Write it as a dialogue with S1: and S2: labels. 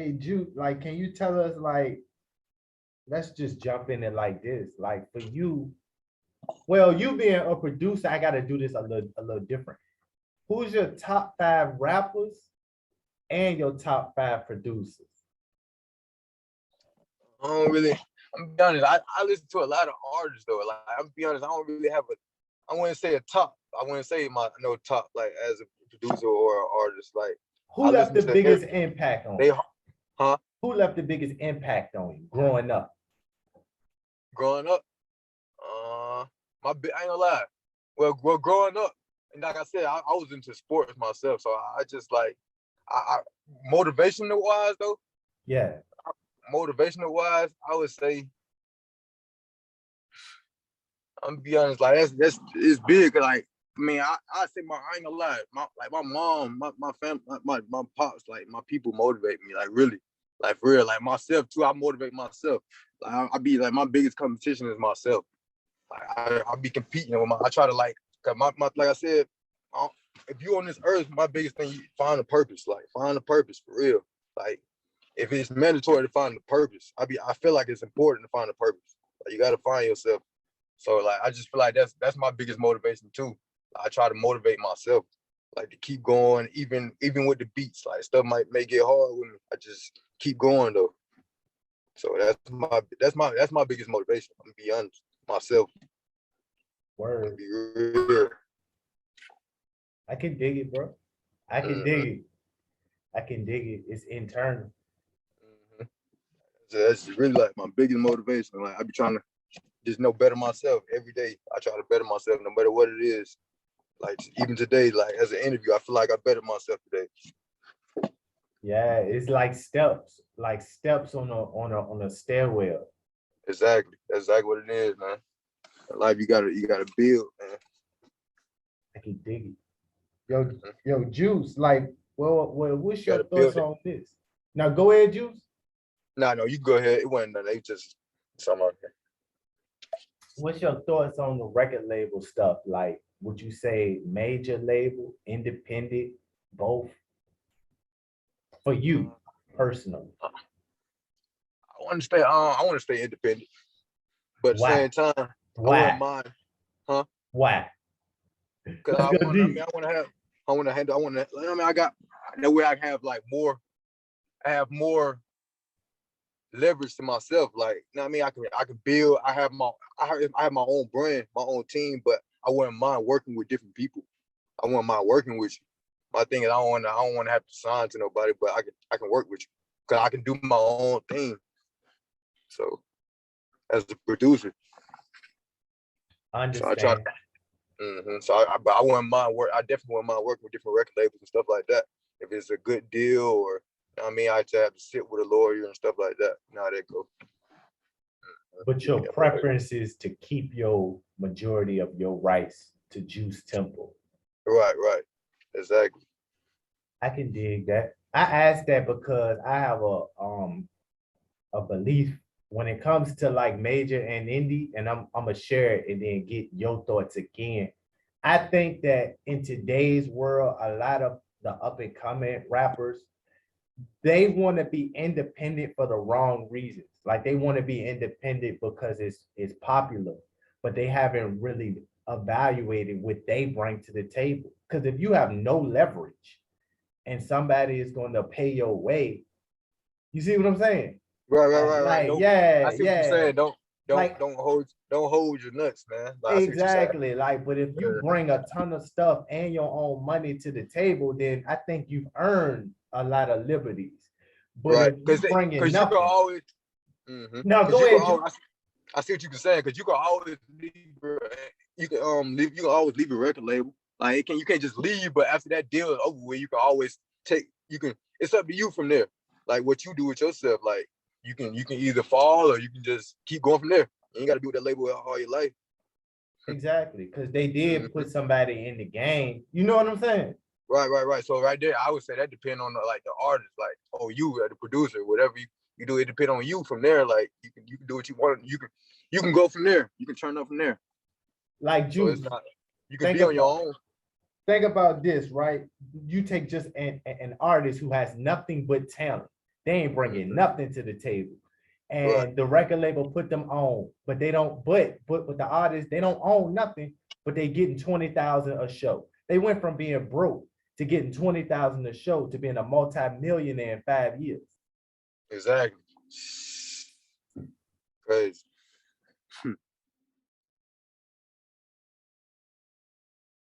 S1: Hey, Jude, like, can you tell us, like, let's just jump in it like this. Like, for you, well, you being a producer, I got to do this a little different. Who's your top five rappers and your top five producers?
S2: I don't really. I'm be honest. I listen to a lot of artists though. Like I'm be honest, I don't really have a. I wouldn't say a top. I wouldn't say my no top like as a producer or an artist. Like
S1: Who
S2: I
S1: left
S2: listen
S1: the
S2: to
S1: biggest impact on
S2: they,
S1: you?
S2: huh?
S1: Who left the biggest impact on you growing up?
S2: Growing up, I ain't gonna lie. Well, growing up, and like I said, I was into sports myself, so I just like, I motivational wise though,
S1: Yeah.
S2: motivational wise, I would say, I'm gonna be honest, like that's it's big. Like, I mean, I say I ain't gonna lie, my mom, my family, my pops, like my people motivate me, like really, like for real, like myself too. I motivate myself. Like I be like my biggest competition is myself. Like I be competing with I try to like, cause my like I said, if you on this earth, my biggest thing, you find a purpose. Like find a purpose for real. Like if it's mandatory to find a purpose, I feel like it's important to find a purpose. Like you got to find yourself. So like I just feel like that's my biggest motivation too. I try to motivate myself, like to keep going, even with the beats. Like stuff may get hard with me. I just keep going though. So that's my biggest motivation. I'm gonna be honest, myself.
S1: Word.
S2: Be real.
S1: I can dig it, bro. I can dig it. I can dig it. It's internal.
S2: Mm-hmm. So that's really like my biggest motivation. Like I be trying to just know better myself every day. I try to better myself no matter what it is. Like even today, like as an interview, I feel like I bettered myself today.
S1: Yeah, it's like steps on a stairwell.
S2: Exactly. That's exactly what it is, man. In life you gotta build, man.
S1: I can dig it. Yo, Juice, like, what's
S2: You
S1: your
S2: gotta
S1: thoughts
S2: build it.
S1: on this? Now go ahead, Juice.
S2: No, you go ahead. It wasn't nothing. They just something out there.
S1: What's your thoughts on the record label stuff? Like, would you say major label, independent, both? For you personally.
S2: I want to stay independent, but at the
S1: Why?
S2: same time, I wouldn't
S1: Why?
S2: mind, huh?
S1: Why?
S2: Because
S1: Let's go deep.
S2: I want to handle. I want to. I mean, I got that way. I can have like more. I have more leverage to myself. Like, you know what I mean? I can build. I have my own brand, my own team, but I wouldn't mind working with different people. I wouldn't mind working with you. My thing is I don't want to have to sign to nobody, but I can work with you because I can do my own thing. So as a producer, so I try.
S1: Understand.
S2: So but I wouldn't mind work. I definitely wouldn't mind working with different record labels and stuff like that. If it's a good deal, or you know what I mean, I just have to sit with a lawyer and stuff like that. You know how that go.
S1: But your preference is to keep your majority of your rights to Juice Temple.
S2: Right, exactly.
S1: I can dig that. I asked that because I have a belief when it comes to like major and indie, and I'm gonna share it and then get your thoughts again. I think that in today's world, a lot of the up and coming rappers, they want to be independent for the wrong reasons. Like they want to be independent because it's popular, but they haven't really evaluated what they bring to the table. Because if you have no leverage and somebody is going to pay your way, you see what I'm saying?
S2: Right.
S1: Like,
S2: Don't. I
S1: yeah,
S2: see what you're
S1: yeah.
S2: saying.
S1: Like,
S2: Don't hold your nuts, man. Like, I see what you're saying.
S1: exactly. Like, but if you bring a ton of stuff and your own money to the table, then I think you've earned a lot of liberties. But
S2: Right,
S1: if you bring in
S2: because you can
S1: nothing,
S2: always.
S1: now
S2: Because
S1: go
S2: you can
S1: ahead.
S2: always. I see what you can say. Because you can always leave. You can always leave a record label. Like you can't just leave. But after that deal is over with, you can always take. You can. It's up to you from there. Like what you do with yourself. Like you can either fall or you can just keep going from there. You ain't got to be with that label all your life.
S1: Exactly, because they did put somebody in the game. You know what I'm saying?
S2: Right. So right there, I would say that depend on the artist. Like, oh, you the producer, whatever you do, it depend on you from there. Like you can do what you want. You can go from there. You can turn up from there.
S1: Like
S2: So
S1: Juice,
S2: it's not. You can be on your own.
S1: think about this, right? You take just an artist who has nothing but talent. They ain't bringing nothing to the table. And
S2: Right.
S1: the record label put them on, but they don't, but with the artists, they don't own nothing, but they getting 20,000 a show. They went from being broke to getting 20,000 a show to being a multi-millionaire in 5 years.
S2: Exactly. Crazy.